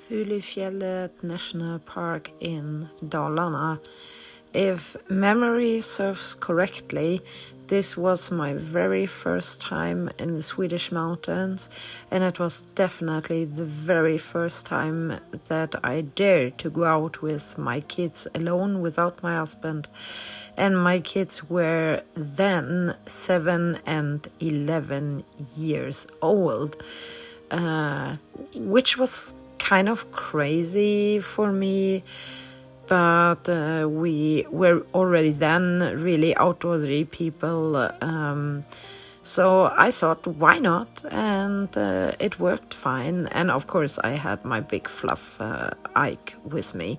Fulufjället National Park in Dalarna. If memory serves correctly, this was my very first time in the Swedish mountains, and it was definitely the very first time that I dared to go out with my kids alone without my husband. And my kids were then 7 and 11 years old, which was kind of crazy for me. But we were already then really outdoorsy people, so I thought, why not? And it worked fine. And of course I had my big fluff Ike with me.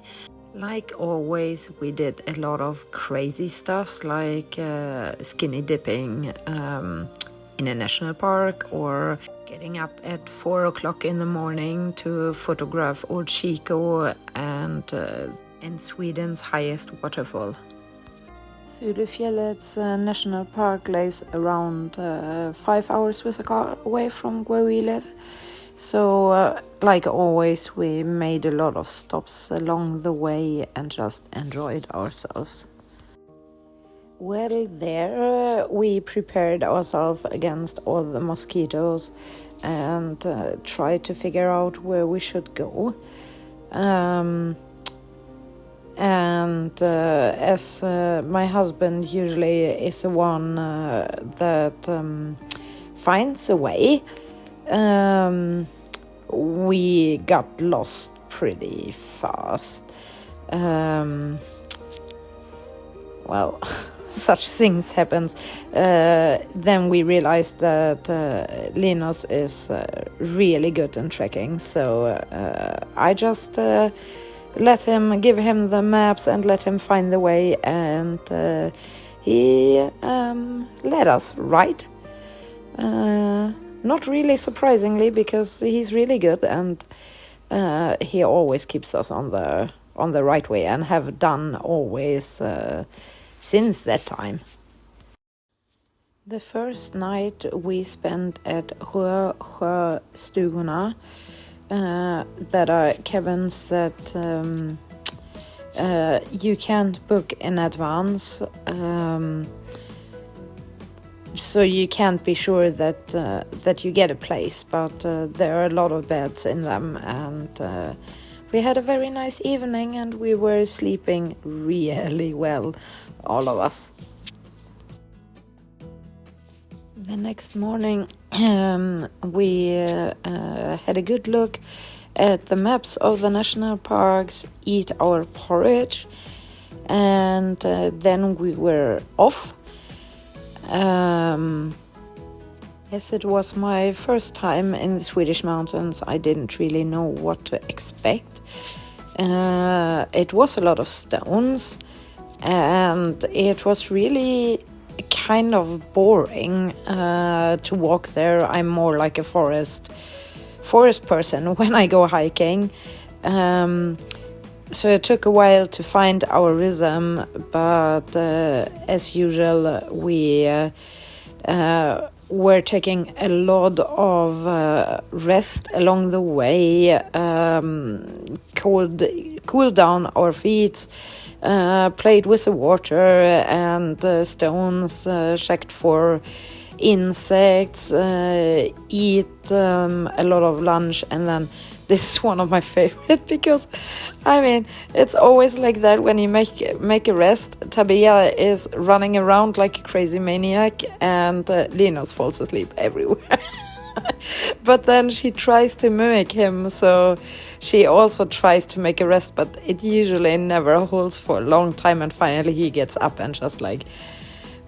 Like always, we did a lot of crazy stuff, like skinny dipping in a national park, or getting up at 4 o'clock in the morning to photograph Old Chico and Sweden's highest waterfall. Fulufjället's national park lays around 5 hours with a car away from where we live. So, like always, we made a lot of stops along the way and just enjoyed ourselves. Well, there we prepared ourselves against all the mosquitoes and tried to figure out where we should go. As my husband usually is the one that finds a way, we got lost pretty fast. Well, such things happens. Then we realized that Linus is really good in trekking, so I just give him the maps and let him find the way, and he led us right. Not really surprisingly, because he's really good, and he always keeps us on the right way, and have done always since that time. The first night we spent at stugorna. That are cabins that you can't book in advance, so you can't be sure that you get a place, but there are a lot of beds in them, and we had a very nice evening, and we were sleeping really well, all of us. The next morning, we had a good look at the maps of the national parks, eat our porridge, and then we were off. As it was my first time in the Swedish mountains, I didn't really know what to expect. It was a lot of stones, and it was really kind of boring to walk there. I'm more like a forest person when I go hiking, so it took a while to find our rhythm, but as usual we were taking a lot of rest along the way, cooled down our feet, played with the water and stones, checked for insects, eat a lot of lunch, and then this is one of my favorite, because I mean it's always like that when you make a rest. Tabea is running around like a crazy maniac, and Linus falls asleep everywhere. But then she tries to mimic him, so she also tries to make a rest, but it usually never holds for a long time, and finally he gets up and just like,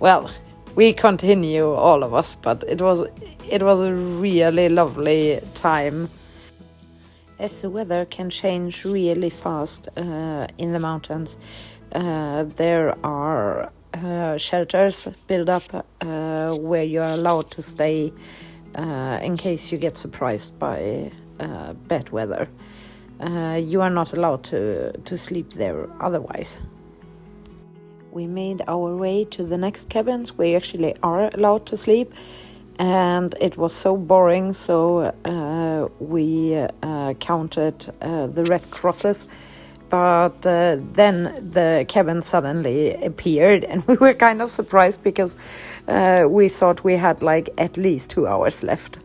well, we continue, all of us. But it was a really lovely time. As the weather can change really fast in the mountains, there are shelters built up where you are allowed to stay in case you get surprised by bad weather. You are not allowed to sleep there otherwise. We made our way to the next cabins where you actually are allowed to sleep, and it was so boring, so we counted the red crosses. But then the cabin suddenly appeared, and we were kind of surprised because we thought we had like at least 2 hours left.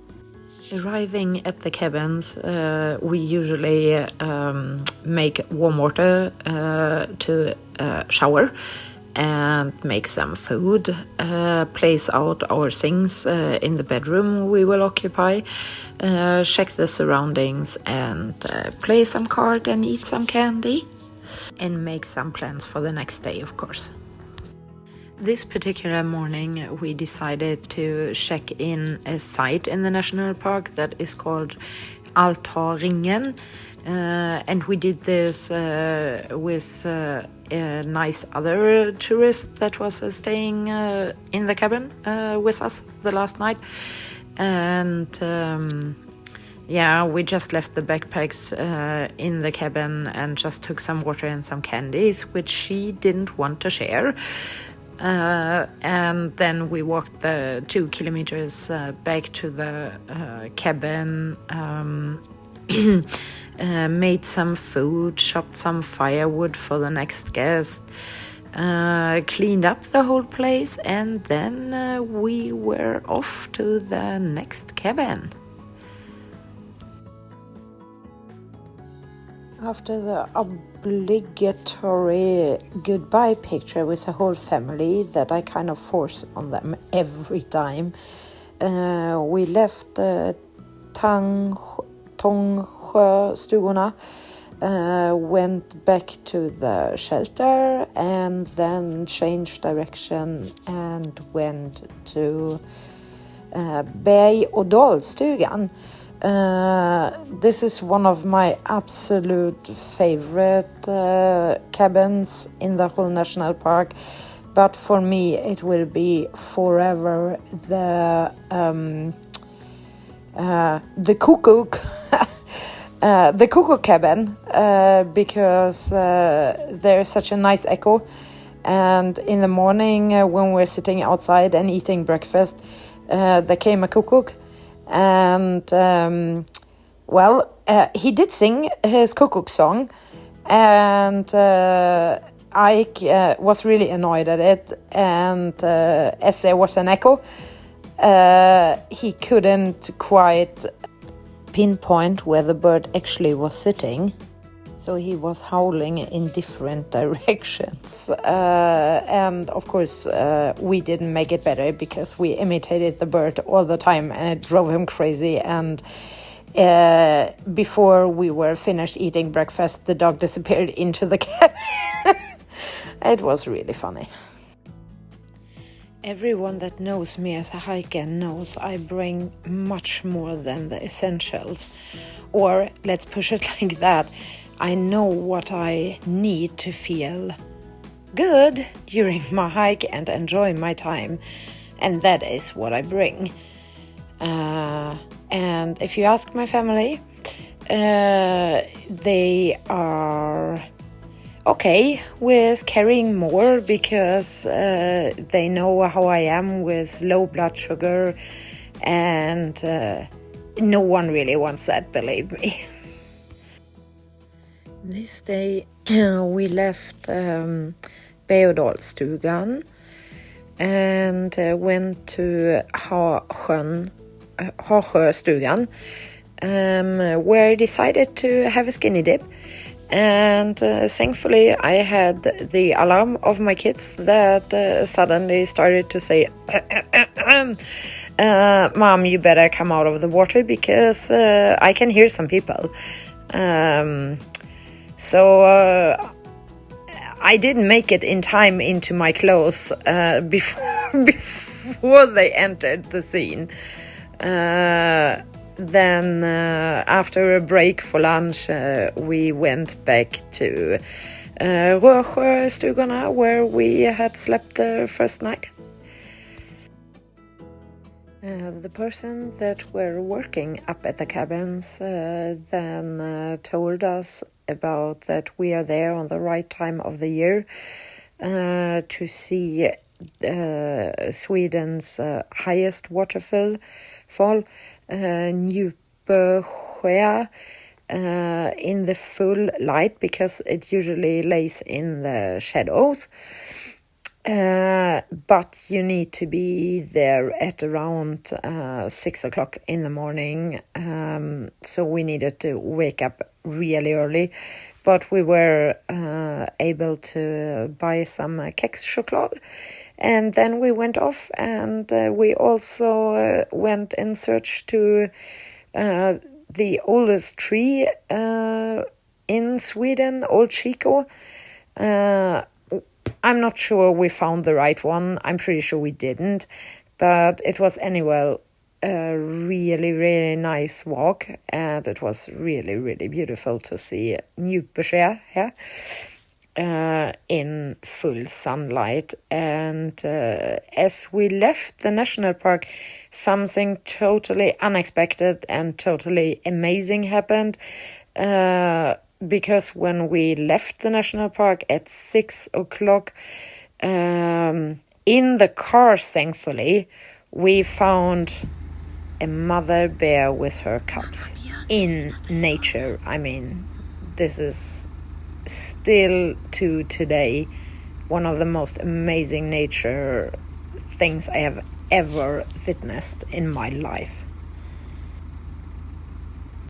Arriving at the cabins, we usually make warm water to shower and make some food, place out our things in the bedroom we will occupy, check the surroundings, and play some card and eat some candy, and make some plans for the next day, of course. This particular morning we decided to check in a site in the national park that is called aldrig, and we did this with a nice other tourist that was staying in the cabin with us the last night. And we just left the backpacks in the cabin and just took some water and some candies, which she didn't want to share. And then we walked the 2 kilometers back to the cabin, made some food, chopped some firewood for the next guest, cleaned up the whole place, and then we were off to the next cabin. After the obligatory goodbye picture with the whole family that I kind of force on them every time, we left Tongsjöstugorna, went back to the shelter, and then changed direction and went to berg- och dalstugan. This is one of my absolute favorite cabins in the whole national park, but for me it will be forever the cuckoo the cuckoo cabin, because there's such a nice echo, and in the morning when we're sitting outside and eating breakfast, there came a cuckoo. And he did sing his cuckoo song, and Ike was really annoyed at it, and as there was an echo, he couldn't quite pinpoint where the bird actually was sitting, so he was howling in different directions, and of course we didn't make it better because we imitated the bird all the time, and it drove him crazy. And before we were finished eating breakfast, the dog disappeared into the cabin. It was really funny. Everyone that knows me as a hiker knows I bring much more than the essentials, or let's push it like that, I know what I need to feel good during my hike and enjoy my time, and that is what I bring. And if you ask my family, they are okay with carrying more because they know how I am with low blood sugar, and no one really wants that, believe me. This day we left berg- och dalstugan and went to Hasjöstugan, where I decided to have a skinny dip. And thankfully I had the alarm of my kids that suddenly started to say, Mom, you better come out of the water because I can hear some people. So I didn't make it in time into my clothes before they entered the scene. Then after a break for lunch, we went back to Rörsjöstugorna, where we had slept the first night. The person that were working up at the cabins then told us about that we are there on the right time of the year to see Sweden's highest waterfall, Njupeskär, in the full light, because it usually lays in the shadows. But you need to be there at around 6 o'clock in the morning. So we needed to wake up really early. But we were able to buy some kexchoklad. And then we went off, and we also went in search to the oldest tree in Sweden, Old Chico. I'm not sure we found the right one. I'm pretty sure we didn't. But it was anyway a really, really nice walk. And it was really, really beautiful to see Njupeskär here in full sunlight. And as we left the national park, something totally unexpected and totally amazing happened. Because when we left the national park at 6 o'clock, in the car, thankfully, we found a mother bear with her cubs in nature. I mean, this is still to today one of the most amazing nature things I have ever witnessed in my life.